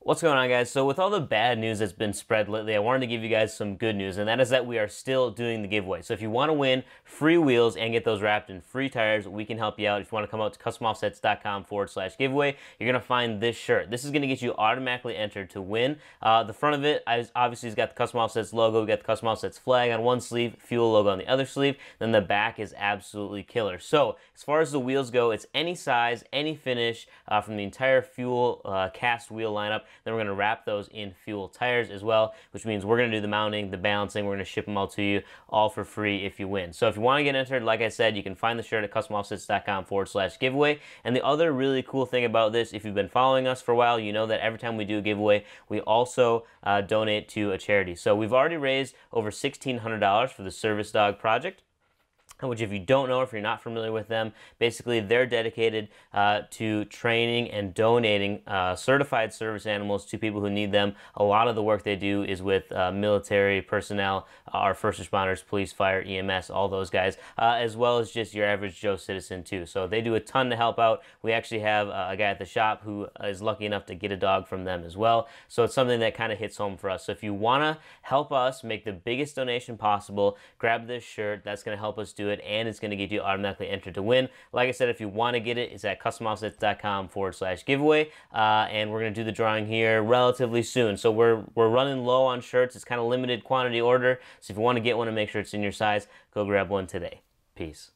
What's going on, guys? So with all the bad news that's been spread lately, I wanted to give you guys some good news, and that is that we are still doing the giveaway. So if you want to win free wheels and get those wrapped in free tires, we can help you out. If you want to come out to customoffsets.com/giveaway, you're going to find this shirt. This is going to get you automatically entered to win. The front of it, obviously, has got the Custom Offsets logo. We got the Custom Offsets flag on one sleeve, Fuel logo on the other sleeve. Then the back is absolutely killer. So as far as the wheels go, it's any size, any finish from the entire Fuel cast wheel lineup. Then we're going to wrap those in Fuel tires as well, which means we're going to do the mounting, the balancing. We're going to ship them all to you, all for free if you win. So if you want to get entered, like I said, you can find the shirt at customoffsets.com/giveaway. And the other really cool thing about this, if you've been following us for a while, you know that every time we do a giveaway, we also donate to a charity. So we've already raised over $1,600 for the Service Dog Project, which, if you don't know, if you're not familiar with them, basically they're dedicated to training and donating certified service animals to people who need them. A lot of the work they do is with military personnel, our first responders, police, fire, EMS, all those guys, as well as just your average Joe citizen too. So they do a ton to help out. We actually have a guy at the shop who is lucky enough to get a dog from them as well. So it's something that kind of hits home for us. So if you want to help us make the biggest donation possible, grab this shirt. That's going to help us do it, and it's going to get you automatically entered to win. Like I said, if you want to get it, it's at customoffsets.com/giveaway, and we're going to do the drawing here relatively soon. So we're running low on shirts. It's kind of limited quantity order, so if you want to get one and make sure it's in your size, go grab one today. Peace.